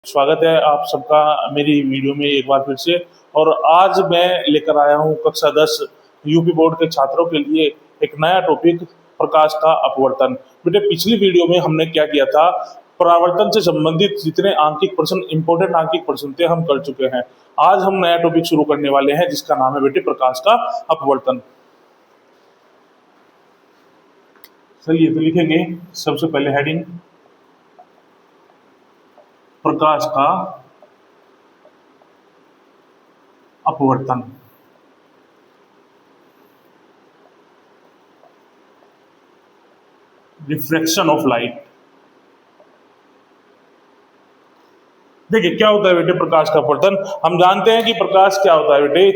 स्वागत है आप सबका मेरी वीडियो में एक बार फिर से। और आज मैं लेकर आया हूँ कक्षा 10 यूपी बोर्ड के छात्रों के लिए एक नया टॉपिक, प्रकाश का अपवर्तन। बेटे पिछली वीडियो में हमने क्या किया था, परावर्तन से संबंधित जितने आंकिक प्रश्न, इंपॉर्टेंट आंकिक प्रश्न थे, हम कर चुके हैं। आज हम नया टॉपिक शुरू करने वाले हैं जिसका नाम है बेटे प्रकाश का अपवर्तन। चलिए तो लिखेंगे सबसे पहले हेडिंग, प्रकाश का अपवर्तन। Refraction of light. देखिए क्या होता है बेटे प्रकाश का अपवर्तन। हम जानते हैं कि प्रकाश क्या होता है बेटे,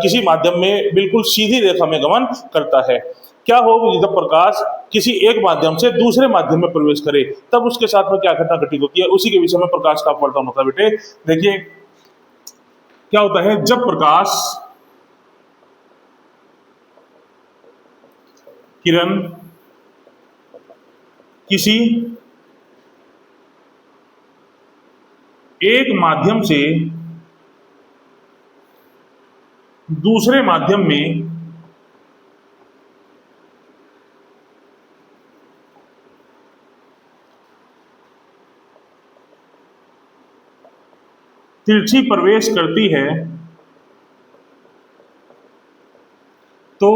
किसी माध्यम में बिल्कुल सीधी रेखा में गमन करता है। क्या हो जब प्रकाश किसी एक माध्यम से दूसरे माध्यम में प्रवेश करे तब उसके साथ में क्या घटना घटित होती है, उसी के विषय में प्रकाश का अपवर्तन होता है बेटे। देखिए क्या होता है, जब प्रकाश किरण किसी एक माध्यम से दूसरे माध्यम में तिरछी प्रवेश करती है तो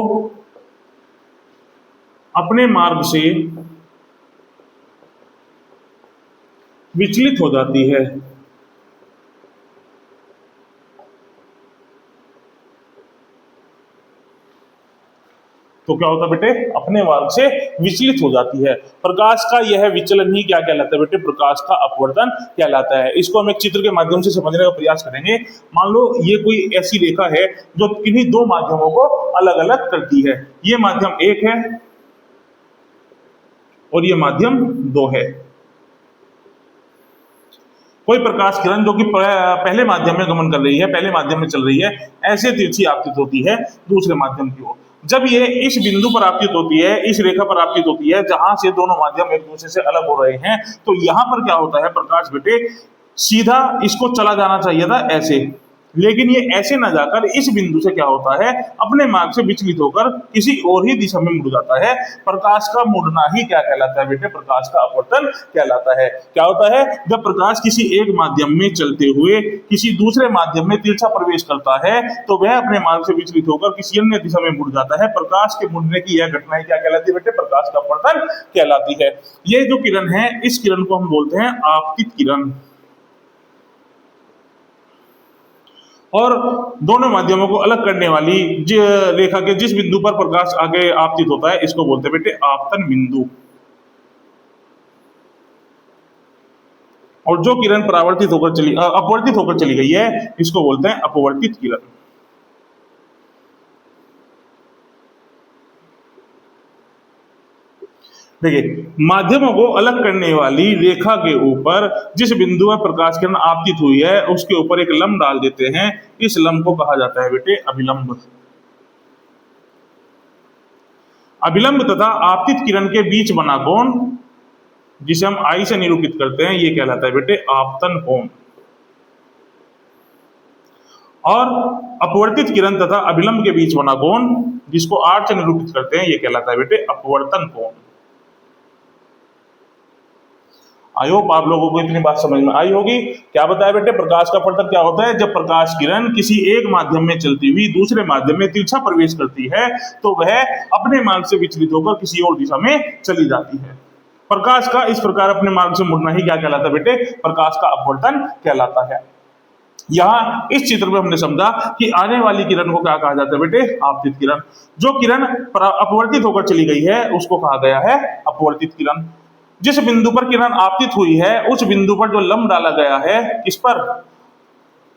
अपने मार्ग से विचलित हो जाती है। तो क्या होता है बेटे, अपने मार्ग से विचलित हो जाती है। प्रकाश का यह विचलन ही क्या कहलाता है बेटे, प्रकाश का अपवर्तन कहलाता है। इसको हम एक चित्र के माध्यम से समझने का प्रयास करेंगे। मान लो ये कोई ऐसी रेखा है जो किन्हीं दो माध्यमों को अलग अलग करती है। ये माध्यम एक है और ये माध्यम दो है। कोई प्रकाश किरण जो कि पहले माध्यम में गमन कर रही है, पहले माध्यम में चल रही है, ऐसे तिरछी आपतित होती है दूसरे माध्यम की ओर। जब ये इस बिंदु पर आपतित होती है, इस रेखा पर आपतित होती है जहां से दोनों माध्यम एक दूसरे से अलग हो रहे हैं, तो यहां पर क्या होता है, प्रकाश बेटे सीधा इसको चला जाना चाहिए था ऐसे, लेकिन ये ऐसे ना जाकर इस बिंदु से क्या होता है, अपने मार्ग से विचलित होकर किसी और ही दिशा में मुड़ जाता है। प्रकाश का मुड़ना ही क्या कहलाता है बेटे, प्रकाश का अपवर्तन कहलाता है। क्या होता है, जब प्रकाश किसी एक माध्यम में चलते हुए किसी दूसरे माध्यम में तिरछा प्रवेश करता है तो वह अपने मार्ग से विचलित होकर किसी अन्य दिशा में मुड़ जाता है। प्रकाश के मुड़ने की यह घटना क्या कहलाती है बेटे, प्रकाश का अपवर्तन कहलाती है। ये जो किरण है, इस किरण को हम बोलते हैं आपतित किरण। और दोनों माध्यमों को अलग करने वाली रेखा के जिस बिंदु पर प्रकाश आगे आपतित होता है, इसको बोलते हैं बेटे आपतन बिंदु। और जो किरण अपवर्तित होकर चली गई है, इसको बोलते हैं अपवर्तित किरण। देखिए माध्यमों को अलग करने वाली रेखा के ऊपर जिस बिंदु पर प्रकाश किरण आपतित हुई है, उसके ऊपर एक लंब डाल देते हैं। इस लंब को कहा जाता है बेटे अभिलंब। अभिलंब तथा आपतित किरण के बीच बना कोण, जिसे हम आई से निरूपित करते हैं, ये कहलाता है बेटे आपतन कोण। और अपवर्तित किरण तथा अभिलंब के बीच बना कोण, जिसको आर से निरूपित करते हैं, ये कहलाता है बेटे अपवर्तन कोण। आई होप आप लोगों को इतनी बात समझ में आई होगी। क्या बताया बेटे, प्रकाश का अपवर्तन क्या होता है, जब प्रकाश किरण किसी एक माध्यम में चलती हुई दूसरे माध्यम में तिरछा प्रवेश करती है तो वह अपने मार्ग से विचलित होकर किसी और दिशा में चली जाती है। प्रकाश का इस प्रकार अपने मार्ग से मुड़ना ही क्या कहलाता है बेटे, प्रकाश का अपवर्तन कहलाता है। यहाँ इस चित्र में हमने समझा कि आने वाली किरण को क्या कहा जाता है बेटे, आपतित किरण। जो किरण अपवर्तित होकर चली गई है उसको कहा गया है अपवर्तित किरण। जिस बिंदु पर किरण आपतित हुई है उस बिंदु पर जो लंब डाला गया है, इस पर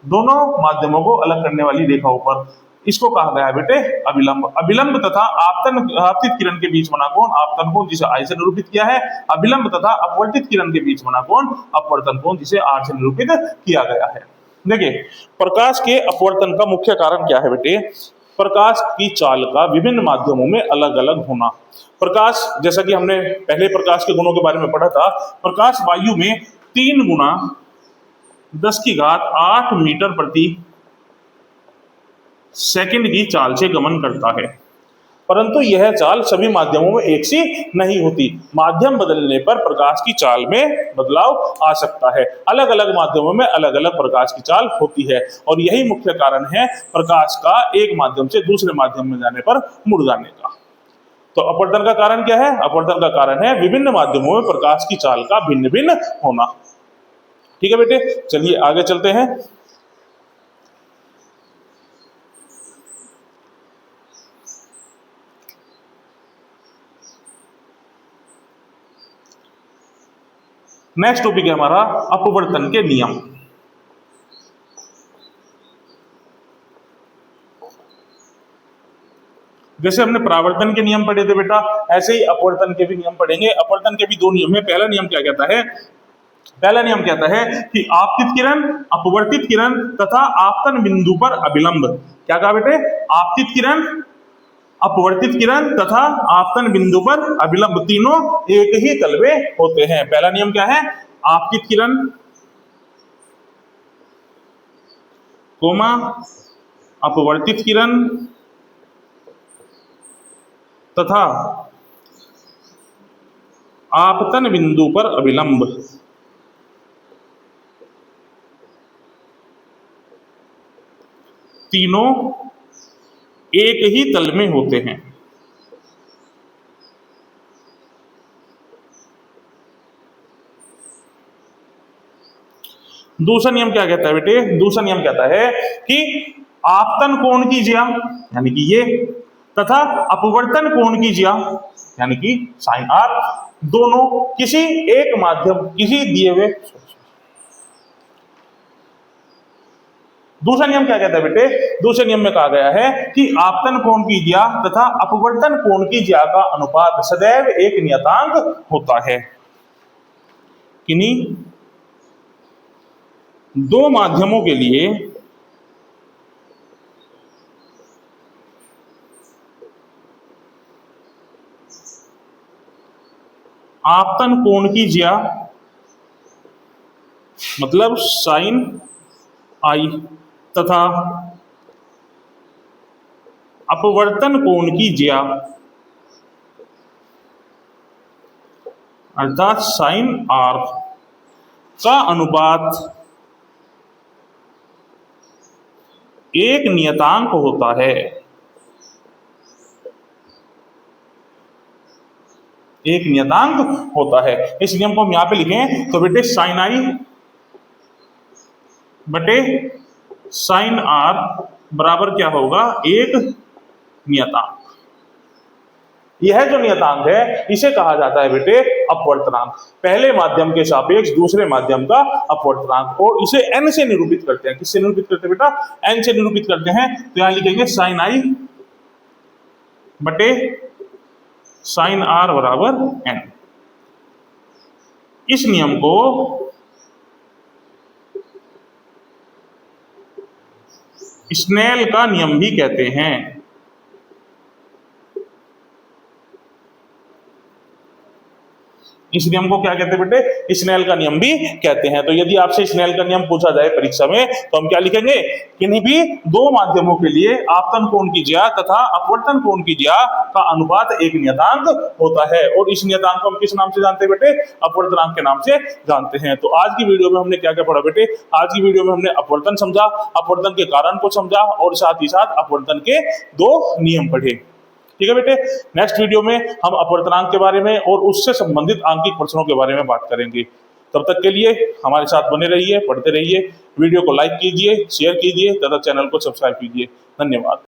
दोनों माध्यमों को अलग करने वाली रेखाओं पर, इसको कहा गया है बेटे अभिलंब। अभिलंब तथा आपतित किरण के बीच बना कोण आपतन कोण, जिसे आई से निरूपित किया है। अभिलंब तथा अपवर्तित किरण के बीच बना कोण अपवर्तन कोण, जिसे आर से निरूपित किया गया है। देखिए प्रकाश के अपवर्तन का मुख्य कारण क्या है बेटे, प्रकाश की चाल का विभिन्न माध्यमों में अलग अलग होना। प्रकाश, जैसा कि हमने पहले प्रकाश के गुणों के बारे में पढ़ा था, प्रकाश वायु में 3 गुना 10⁸ मीटर प्रति सेकंड की चाल से गमन करता है। परंतु यह चाल सभी माध्यमों में एक सी नहीं होती। माध्यम बदलने पर प्रकाश की चाल में बदलाव आ सकता है। अलग अलग माध्यमों में अलग अलग प्रकाश की चाल होती है और यही मुख्य कारण है प्रकाश का एक माध्यम से दूसरे माध्यम में जाने पर मुड़ जाने का। तो अपवर्तन का कारण क्या है? अपवर्तन का कारण है विभिन्न माध्यमों में प्रकाश की चाल का भिन्न भिन्न होना। ठीक है बेटे, चलिए आगे चलते हैं। नेक्स्ट टॉपिक है हमारा अपवर्तन के नियम। जैसे हमने परावर्तन के नियम पढ़े थे बेटा, ऐसे ही अपवर्तन के भी नियम पढ़ेंगे। अपवर्तन के भी दो नियम है। पहला नियम क्या कहता है? पहला नियम कहता है कि आपतित किरण, अपवर्तित किरण तथा आपतन बिंदु पर अभिलंब। क्या कहा बेटे? आपतित किरण, अपवर्तित किरण तथा आपतन बिंदु पर अभिलंब तीनों एक ही तल में होते हैं। पहला नियम क्या है? आपतित किरण, कोमा अपवर्तित किरण तथा आपतन बिंदु पर अभिलंब तीनों एक ही तल में होते हैं। दूसरा नियम क्या कहता है बेटे? दूसरा नियम कहता है कि आपतन कोण की ज्या यानी कि ये तथा अपवर्तन कोण की ज्या यानी कि साइन आर दोनों किसी एक माध्यम किसी दिए हुए। दूसरा नियम क्या कहता है बेटे? दूसरे नियम में कहा गया है कि आपतन कोण की ज्या तथा अपवर्तन कोण की ज्या का अनुपात सदैव एक नियतांक होता है। किन्हीं दो माध्यमों के लिए आपतन कोण की ज्या मतलब साइन आई तथा अपवर्तन कोण की ज्या अर्थात साइन आर का अनुपात एक नियतांक होता है। एक नियतांक होता है। इस नियम को हम यहां पे लिखें तो बेटे साइन आई बटे साइन आर बराबर क्या होगा? एक नियतांक। यह जो नियतांक है इसे कहा जाता है बेटे अपवर्तनांक। पहले माध्यम के सापेक्ष दूसरे माध्यम का अपवर्तनांक। और इसे n से निरूपित करते हैं। किससे निरूपित करते हैं बेटा? n से निरूपित करते हैं। तो यहां लिखेंगे साइन आई बटे साइन आर बराबर n। इस नियम को स्नेल का नियम भी कहते हैं। इस नियम को क्या कहते हैं बेटे? स्नेल का नियम भी कहते हैं। तो यदि आपसे स्नेल का नियम पूछा जाए परीक्षा में तो हम क्या लिखेंगे? किन्हीं भी दो माध्यमों के लिए आपतन कोण की ज्या तथा अपवर्तन कोण की ज्या का अनुपात एक नियतांक होता है। और इस नियतांक को हम किस नाम से जानते हैं बेटे? अपवर्तनांक के नाम से जानते हैं। तो आज की वीडियो में हमने क्या क्या पढ़ा बेटे? आज की वीडियो में हमने अपवर्तन समझा, अपवर्तन के कारण को समझा और साथ ही साथ अपवर्तन के दो नियम पढ़े। ठीक है बेटे, नेक्स्ट वीडियो में हम अपवर्तनांक के बारे में और उससे संबंधित आंकिक प्रश्नों के बारे में बात करेंगे। तब तक के लिए हमारे साथ बने रहिए, पढ़ते रहिए। वीडियो को लाइक कीजिए, शेयर कीजिए तथा चैनल को सब्सक्राइब कीजिए। धन्यवाद।